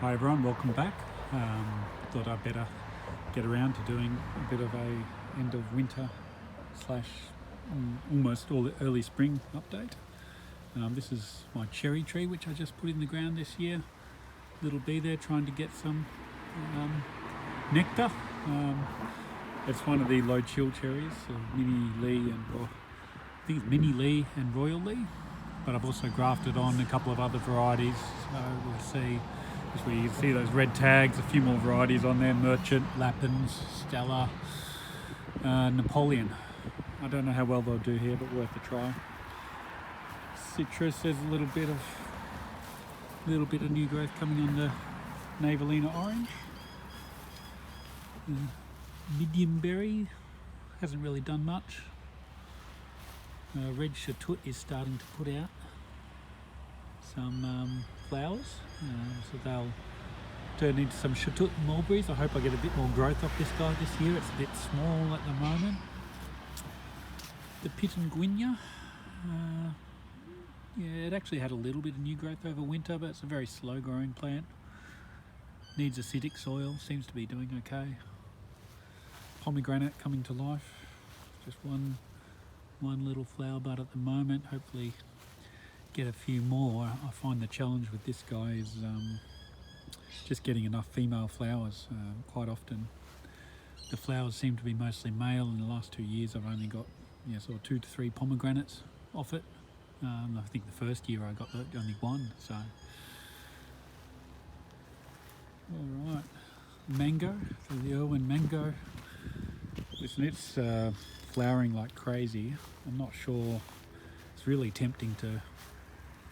Hi everyone, welcome back. Thought I'd better get around to doing a bit of a end of winter slash almost all the early spring update. This is my cherry tree which I just put in the ground this year. Little bee there trying to get some nectar. It's one of the low chill cherries, Mini Lee and I think it's Mini Lee and Royal Lee, but I've also grafted on a couple of other varieties, so we'll see. This is where you can see those red tags, a few more varieties on there: Merchant, Lapins, Stella, Napoleon. I don't know how well they'll do here, but worth a try. Citrus, there's a little bit of new growth coming on the Navalina orange. Medium berry hasn't really done much. Red Chatut is starting to put out some flowers, so they'll turn into some Chatut mulberries. I hope I get a bit more growth off this guy this year. It's a bit small at the moment. The Pitangouinia, yeah, it actually had a little bit of new growth over winter, but it's a very slow growing plant. Needs acidic soil, seems to be doing okay. Pomegranate coming to life, just one little flower bud at the moment. Hopefully get a few more. I find the challenge with this guy is just getting enough female flowers. Quite often the flowers seem to be mostly male. In the last 2 years I've only got sort of 2 to 3 pomegranates off it. I think the first year I got only one. So alright, mango, so the Irwin mango. Listen, it's flowering like crazy. I'm not sure, it's really tempting to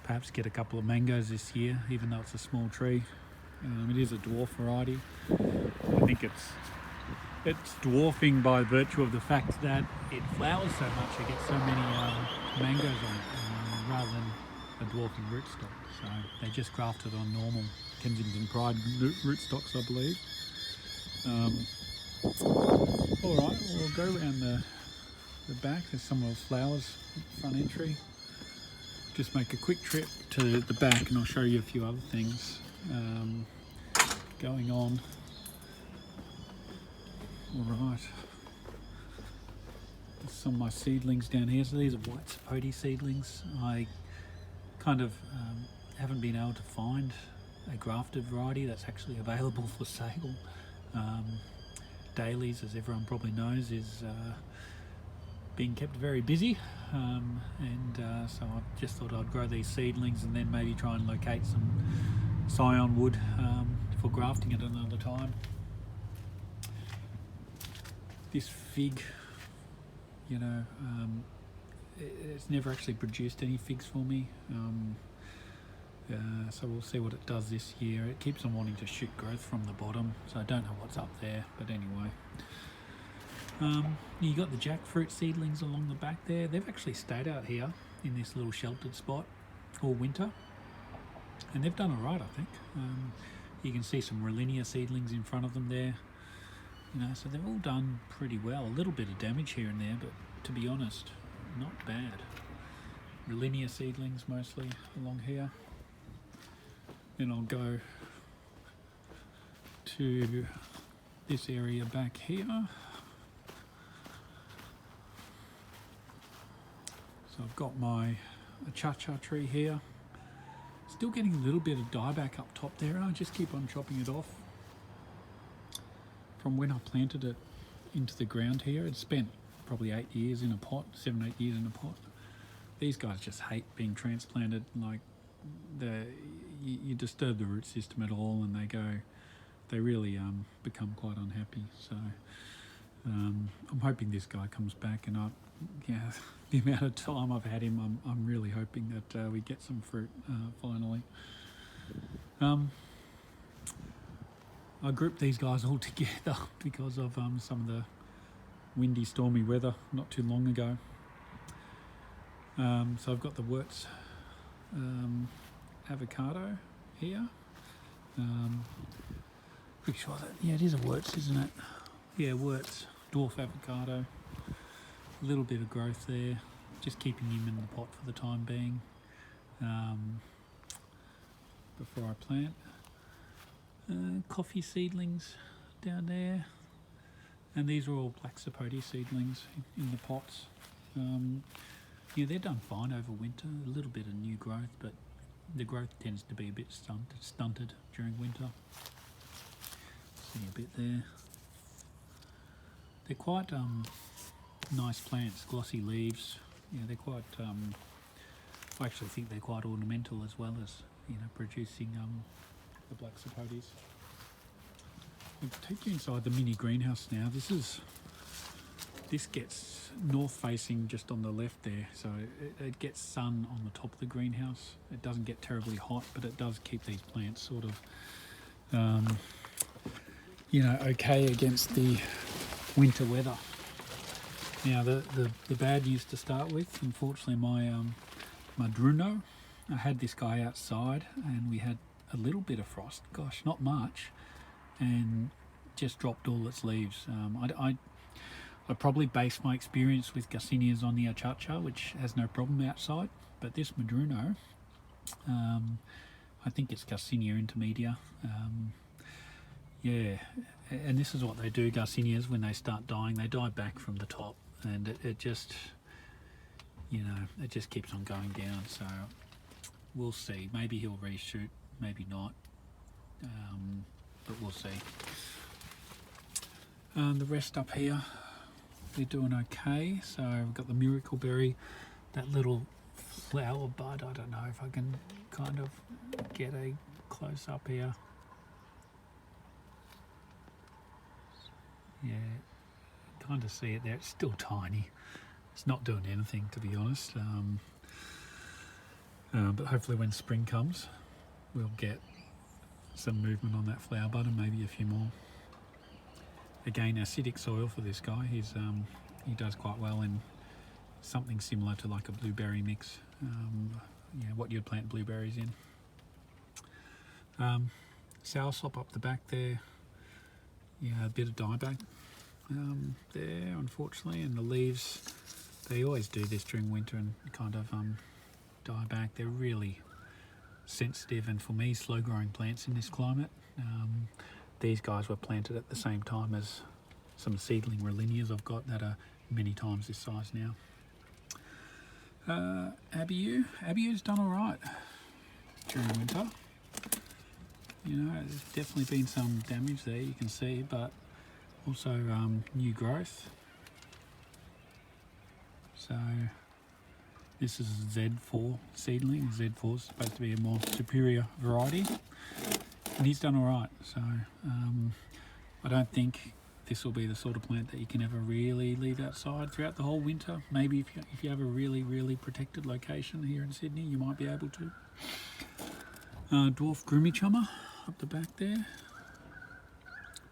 perhaps get a couple of mangoes this year, even though it's a small tree. It is a dwarf variety. I think it's dwarfing by virtue of the fact that it flowers so much. It gets so many mangoes on it, rather than a dwarfing rootstock. So they just grafted on normal Kensington Pride rootstocks, I believe. Alright, we'll go around the back. There's some of the flowers, front entry. Just make a quick trip to the back and I'll show you a few other things going on. Alright, there's some of my seedlings down here. So these are white sapote seedlings. I kind of haven't been able to find a grafted variety that's actually available for sale. Dailies, as everyone probably knows, is being kept very busy, so I just thought I'd grow these seedlings and then maybe try and locate some scion wood for grafting at another time. This fig, it's never actually produced any figs for me, so we'll see what it does this year. It keeps on wanting to shoot growth from the bottom, so I don't know what's up there, but anyway. You got the jackfruit seedlings along the back there. They've actually stayed out here in this little sheltered spot all winter, and they've done alright, I think. You can see some Rollinia seedlings in front of them there. So they've all done pretty well. A little bit of damage here and there, but to be honest, not bad. Rollinia seedlings mostly along here. Then I'll go to this area back here. So I've got my cha-cha tree here. Still getting a little bit of dieback up top there. I just keep on chopping it off. From when I planted it into the ground here, it spent probably 8 years in a pot, 7-8 years in a pot. These guys just hate being transplanted. Like, you disturb the root system at all and they really become quite unhappy. So I'm hoping this guy comes back, and the amount of time I've had him, I'm really hoping that we get some fruit finally. I grouped these guys all together because of some of the windy, stormy weather not too long ago. So I've got the Wurtz avocado here. Pretty sure that, it is a Wurtz, isn't it? Yeah, Wurtz dwarf avocado. A little bit of growth there. Just keeping him in the pot for the time being. Before I plant. coffee seedlings down there, and these are all black sapote seedlings in the pots. Yeah, they're done fine over winter. A little bit of new growth, but the growth tends to be a bit stunted during winter. See a bit there. They're quite nice plants, glossy leaves. Yeah, they're quite. I actually think they're quite ornamental as well as producing the black sapotes. I'll take you inside the mini greenhouse now. This gets north facing just on the left there, so it gets sun on the top of the greenhouse. It doesn't get terribly hot, but it does keep these plants sort of okay against the winter weather. Now the bad news to start with, unfortunately, my Madruno, I had this guy outside and we had a little bit of frost, gosh, not much, and just dropped all its leaves. I probably base my experience with Garcinias on the Achacha, which has no problem outside, but this Madruno, I think it's Garcinia intermedia. Yeah, and this is what they do, Garcinias, when they start dying, they die back from the top, and it just, it just keeps on going down. So we'll see. Maybe he'll reshoot, maybe not, but we'll see. The rest up here, they're doing okay. So we've got the miracle berry, that little flower bud. I don't know if I can kind of get a close up here. Yeah, kind of see it there. It's still tiny. It's not doing anything, to be honest. But hopefully when spring comes, we'll get some movement on that flower bud and maybe a few more. Again, acidic soil for this guy. He does quite well in something similar to like a blueberry mix. What you'd plant blueberries in. Soursop up the back there. Yeah, a bit of dieback there, unfortunately, and the leaves, they always do this during winter and kind of die back. They're really sensitive, and for me, slow growing plants in this climate. These guys were planted at the same time as some seedling Rolinias I've got that are many times this size now. Abiu's done all right during winter. There's definitely been some damage there, you can see, but also new growth. So this is a Z4 seedling. Z4 is supposed to be a more superior variety, and he's done all right. So I don't think this will be the sort of plant that you can ever really leave outside throughout the whole winter. Maybe if you have a really, really protected location here in Sydney, you might be able to. Dwarf Grumichummer up the back there,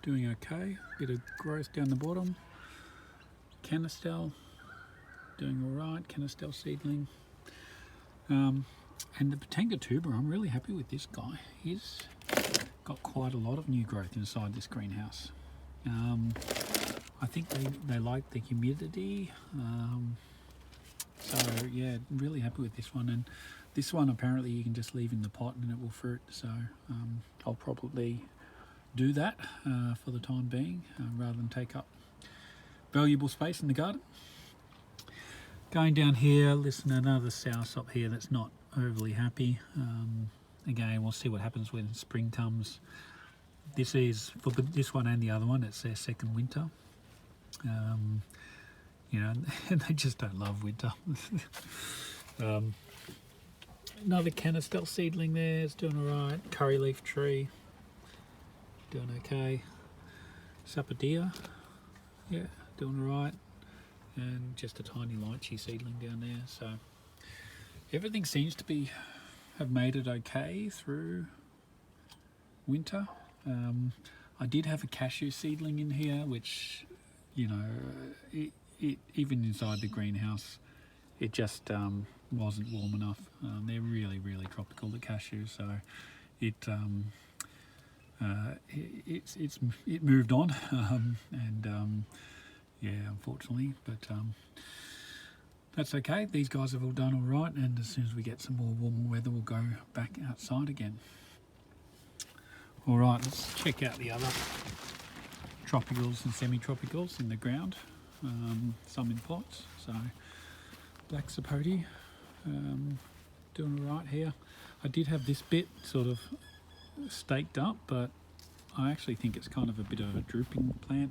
doing okay. Bit of growth down the bottom. Canistel, doing all right. Canistel seedling. And the Patanga tuber, I'm really happy with this guy. He's got quite a lot of new growth inside this greenhouse. I think they like the humidity. So yeah, really happy with this one. And this one apparently you can just leave in the pot and it will fruit. So I'll probably do that for the time being, rather than take up valuable space in the garden. Going down here, listen to another soursop here that's not overly happy. Again, we'll see what happens when spring comes. This is, for this one and the other one, it's their second winter. And they just don't love winter. Another Canistel seedling there, it's doing all right. Curry leaf tree, doing okay. Sapodilla, yeah, doing all right. And just a tiny lychee seedling down there. So everything seems to have made it okay through winter. I did have a cashew seedling in here, which, it even inside the greenhouse, it just wasn't warm enough. They're really, really tropical, the cashews, so it moved on, yeah, unfortunately, but that's okay. These guys have all done all right, and as soon as we get some more warmer weather, we'll go back outside again. All right, let's check out the other tropicals and semi-tropicals in the ground. Some in pots. So black sapote, doing all right here. I did have this bit sort of staked up, but I actually think it's kind of a bit of a drooping plant,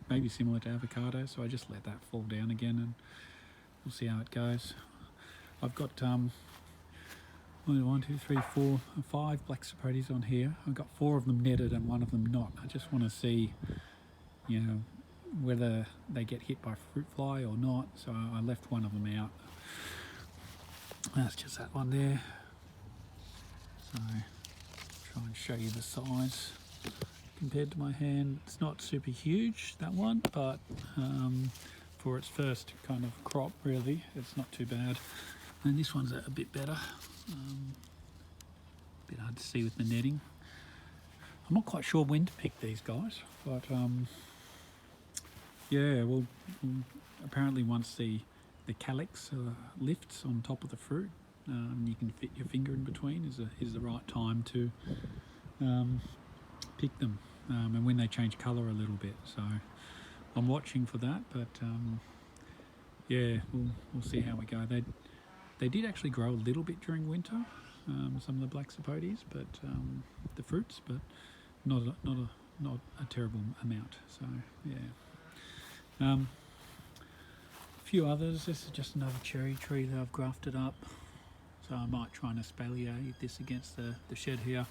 maybe similar to avocado, so I just let that fall down again and we'll see how it goes. I've got 1, 2, 3, 4, 5 black sapotes on here. I've got 4 of them netted and 1 of them not. I just want to see, you know, whether they get hit by fruit fly or not, so I left 1 of them out. That's just that one there. So try and show you the size compared to my hand. It's not super huge, that one, but for its first kind of crop, really, it's not too bad. And this one's a bit better. A bit hard to see with the netting. I'm not quite sure when to pick these guys, but yeah, well, apparently once the calyx lifts on top of the fruit, you can fit your finger in between is the right time to pick them, and when they change colour a little bit. So I'm watching for that, but yeah, we'll see how we go. They did actually grow a little bit during winter, some of the black sapotes, but the fruits, but not a terrible amount. So yeah, a few others. This is just another cherry tree that I've grafted up. So I might try and espalier this against the shed here.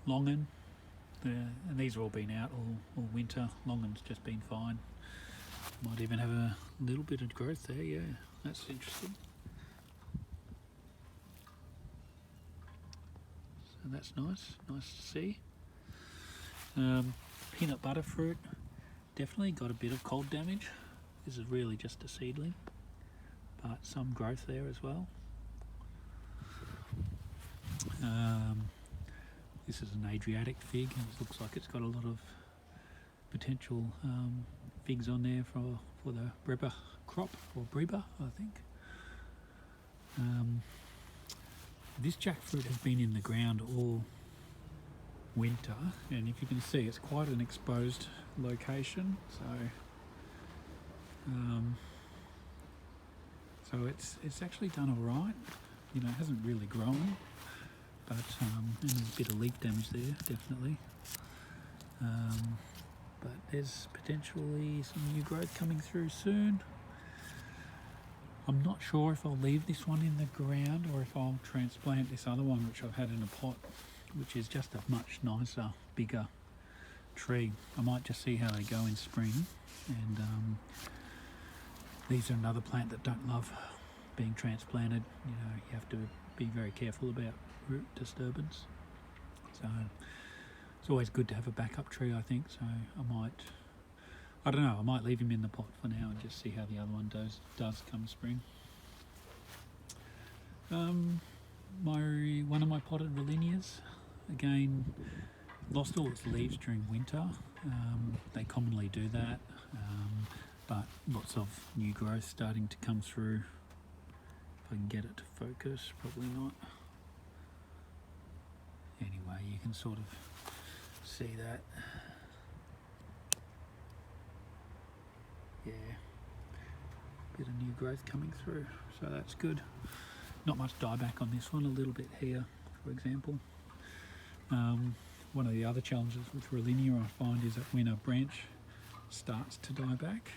Longan, and these have all been out all winter. Longan's just been fine. Might even have a little bit of growth there, yeah, that's interesting. So that's nice to see. Peanut butter fruit, definitely got a bit of cold damage. This is really just a seedling, but some growth there as well. This is an Adriatic fig, and it looks like it's got a lot of potential figs on there for the Breba crop, or Breba, I think. This jackfruit has been in the ground all winter, and if you can see, it's quite an exposed location. So it's actually done all right. You know, it hasn't really grown, but and a bit of leaf damage there, definitely. But there's potentially some new growth coming through soon. I'm not sure if I'll leave this one in the ground or if I'll transplant this other one, which I've had in a pot, which is just a much nicer, bigger tree. I might just see how they go in spring. And these are another plant that don't love being transplanted. You know, you have to be very careful about root disturbance. So it's always good to have a backup tree, I think. So I don't know, I might leave him in the pot for now and just see how the other one does come spring. One of my potted Rolinias, again, lost all its leaves during winter. They commonly do that, but lots of new growth starting to come through. If I can get it to focus, probably not. Anyway, you can sort of see that. Yeah, bit of new growth coming through, so that's good. Not much dieback on this one, a little bit here, for example. One of the other challenges with Rollinia I find is that when a branch starts to die back,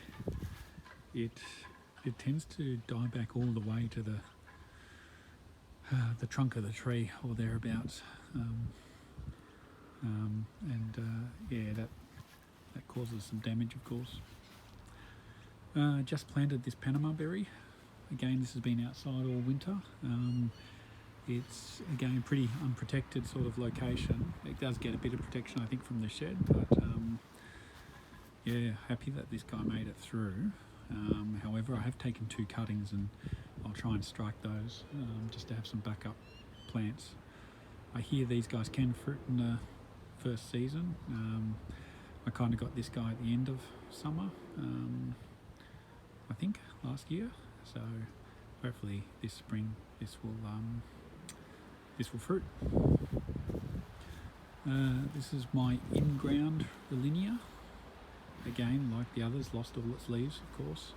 it tends to die back all the way to the trunk of the tree or thereabouts, yeah, that causes some damage, of course. Just planted this Panama berry. Again, this has been outside all winter. It's again a pretty unprotected sort of location. It does get a bit of protection, I think, from the shed, but yeah, happy that this guy made it through. However, I have taken 2 cuttings and I'll try and strike those just to have some backup plants. I hear these guys can fruit in the first season. I kind of got this guy at the end of summer, I think last year, so hopefully this spring this will this will fruit. This is my in-ground Rollinia. Again, like the others, lost all its leaves, of course.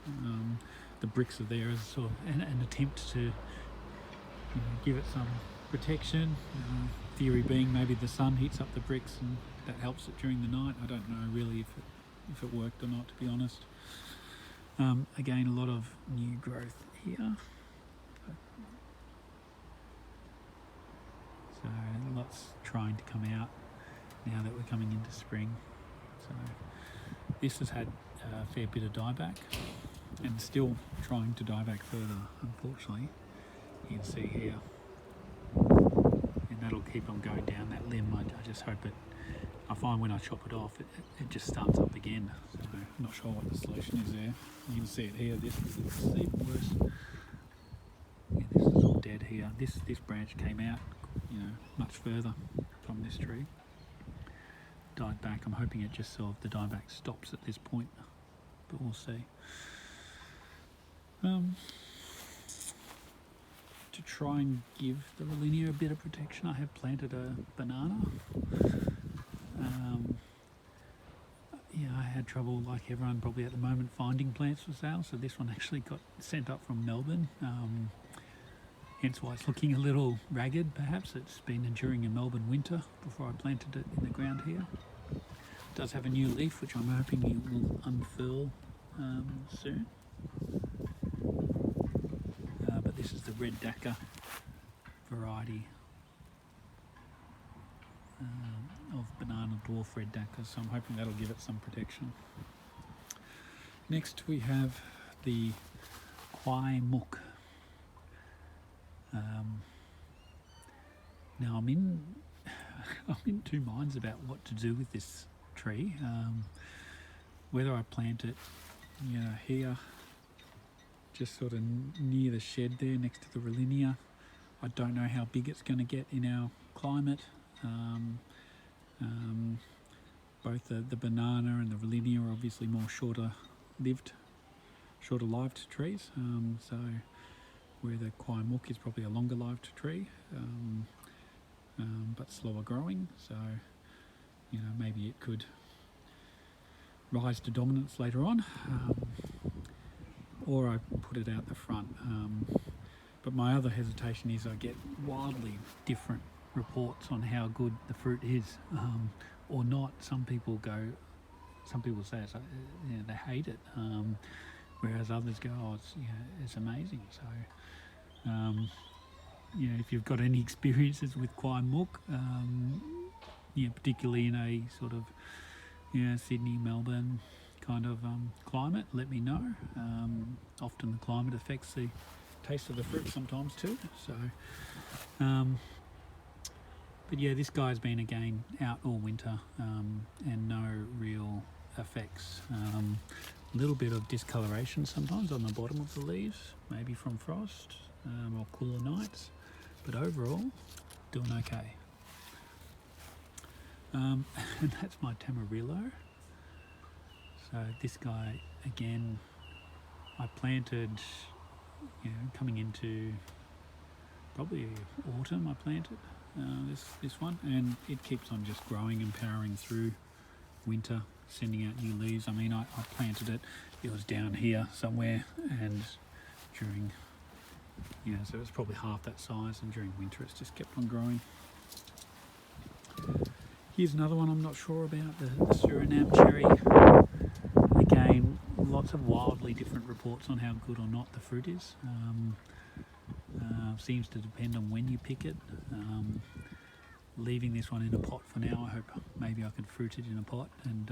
The bricks are there as sort of an attempt to give it some protection. Theory being maybe the sun heats up the bricks and that helps it during the night. I don't know really if it worked or not, to be honest. Again, a lot of new growth here. So lots trying to come out now that we're coming into spring. So this has had a fair bit of dieback and still trying to die back further, unfortunately. You can see here, and that'll keep on going down that limb. I just hope it, I find when I chop it off it just starts up again, so I'm not sure what the solution is there. You can see it here, this is even worse. Yeah, this is all dead here. This branch came out much further from this tree, died back. I'm hoping it just sort of the dieback stops at this point, but we'll see. To try and give the Rollinia a bit of protection, I have planted a banana. I had trouble, like everyone probably at the moment, finding plants for sale, so this one actually got sent up from Melbourne. Hence why it's looking a little ragged, perhaps. It's been enduring a Melbourne winter before I planted it in the ground here. It does have a new leaf, which I'm hoping it will unfurl soon. But this is the red Dakar variety of banana dwarf red Dakar, so I'm hoping that'll give it some protection. Next we have the Kwai Muk. Now I'm in two minds about what to do with this tree. Whether I plant it, here, just sort of near the shed there, next to the Rollinia. I don't know how big it's going to get in our climate. Both the banana and the Rollinia are obviously more shorter lived trees. So where the Kwai Muk is probably a longer lived tree, but slower growing. So maybe it could rise to dominance later on, or I put it out the front. But my other hesitation is I get wildly different reports on how good the fruit is, or not. Some people say they hate it, whereas others go, oh, it's amazing. So if you've got any experiences with Kwai Muk, particularly in a sort of Sydney, Melbourne kind of climate, let me know. Often the climate affects the taste of the fruit sometimes too. So but yeah, this guy's been again out all winter, and no real effects. A little bit of discoloration sometimes on the bottom of the leaves, maybe from frost or cooler nights, but overall doing okay. And that's my Tamarillo. So this guy again, I planted coming into probably autumn. I planted this one, and it keeps on just growing and powering through winter, sending out new leaves. I mean, I planted it was down here somewhere, and during so it's probably half that size, and during winter it's just kept on growing. Here's another one I'm not sure about, the Suriname cherry. Again, lots of wildly different reports on how good or not the fruit is. Seems to depend on when you pick it. Leaving this one in a pot for now. I hope maybe I can fruit it in a pot and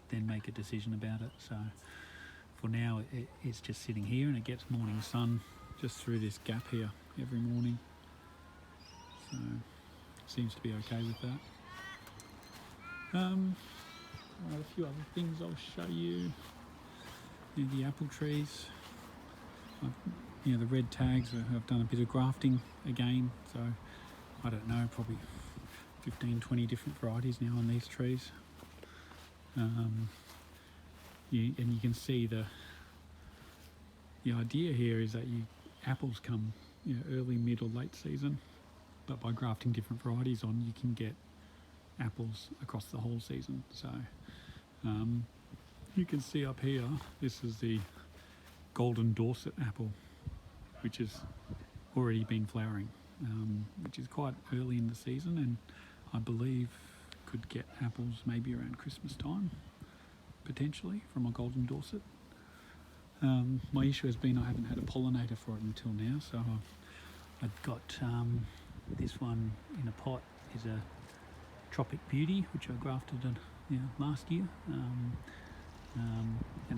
then make a decision about it. So for now it's just sitting here, and it gets morning sun just through this gap here every morning. So seems to be okay with that. A few other things I'll show you. The apple trees. The red tags, I've done a bit of grafting again, so I don't know, probably 15-20 different varieties now on these trees. And you can see the idea here is that apples come early, mid or late season, but by grafting different varieties on, you can get apples across the whole season. So you can see up here, this is the golden Dorset apple, which has already been flowering, which is quite early in the season, and I believe could get apples maybe around Christmas time, potentially, from a golden Dorset. My issue has been I haven't had a pollinator for it until now, so I've got this one in a pot is a Tropic Beauty, which I grafted last year, and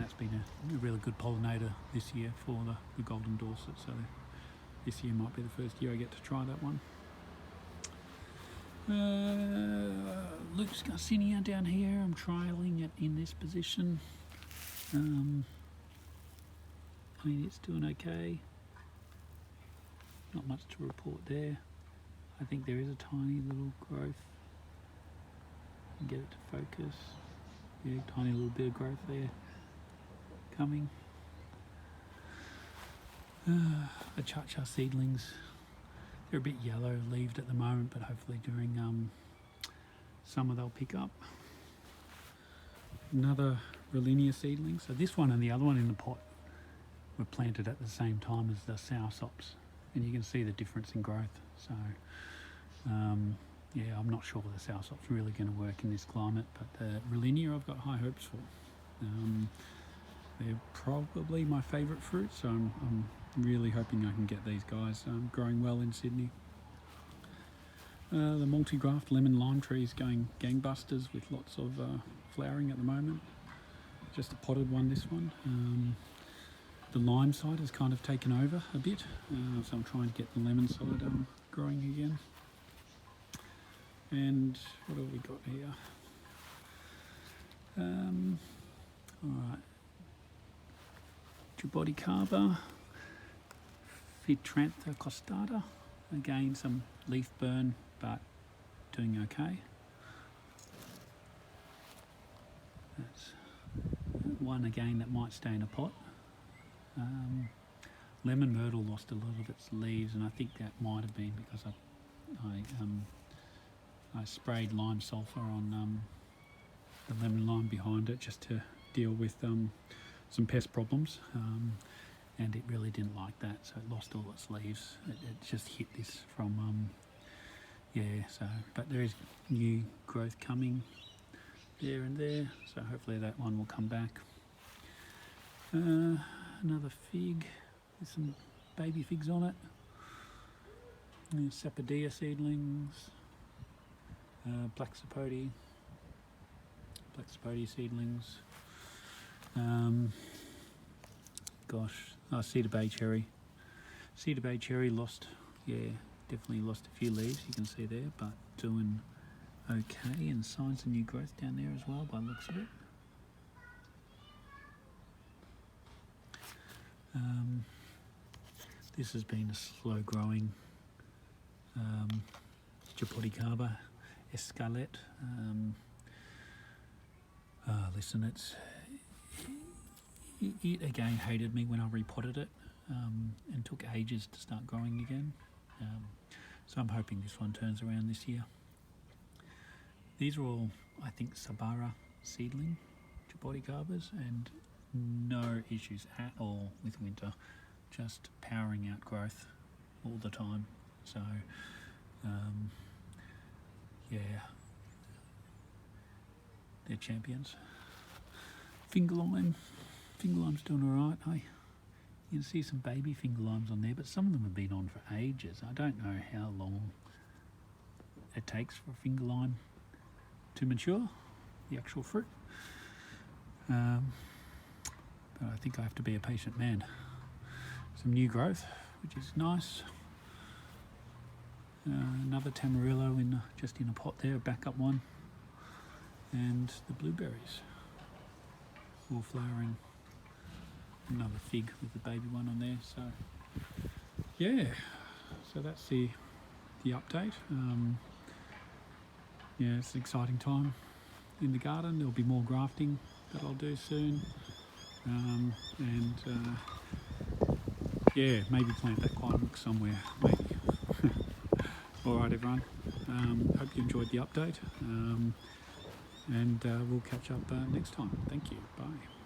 that's been a really good pollinator this year for the golden Dorset, so this year might be the first year I get to try that one. Luke's Garcinia down here, I'm trialling it in this position. I mean, it's doing okay. Not much to report there. I think there is a tiny little growth. Get it to focus. Yeah, tiny little bit of growth there coming. The cha-cha seedlings, they're a bit yellow leaved at the moment, but hopefully during summer they'll pick up. Another Rollinia seedling. So this one and the other one in the pot were planted at the same time as the soursops, and you can see the difference in growth. So yeah, I'm not sure the soursop's really going to work in this climate, but the Rollinia I've got high hopes for. They're probably my favourite fruit, so I'm really hoping I can get these guys growing well in Sydney. The multi-graft lemon lime tree is going gangbusters with lots of flowering at the moment. Just a potted one, this one. The lime side has kind of taken over a bit, so I'm trying to get the lemon side growing again. And what have we got here? Alright, Jaboticaba, Fitrantha costata. Again, some leaf burn, but doing okay. That's one again that might stay in a pot. Lemon myrtle lost a lot of its leaves, and I think that might have been because I sprayed lime sulphur on the lemon lime behind it just to deal with some pest problems, and it really didn't like that, so it lost all its leaves. It just hit this from but there is new growth coming there and there, so hopefully that one will come back. Another fig with some baby figs on it. Sapodea seedlings, black sapote seedlings. Cedar Bay cherry. Cedar Bay cherry definitely lost a few leaves, you can see there, but doing okay, and signs of new growth down there as well by the looks of it. This has been a slow growing Jaboticaba escarlate. Listen, it again hated me when I repotted it, and took ages to start growing again. So I'm hoping this one turns around this year. These are all, I think, Sabara seedling Jaboticabas, and no issues at all with winter, just powering out growth all the time. So they're champions. Finger lime's doing alright. You can see some baby finger limes on there, but some of them have been on for ages. I don't know how long it takes for a finger lime to mature, the actual fruit. But I think I have to be a patient man. Some new growth, which is nice. Another Tamarillo just in a pot there, a backup one. And the blueberries, all flowering. Another fig with the baby one on there. So yeah, so that's the update. It's an exciting time in the garden. There'll be more grafting that I'll do soon, maybe plant that quinlook somewhere, maybe. All right, everyone. Hope you enjoyed the update, and we'll catch up next time. Thank you. Bye.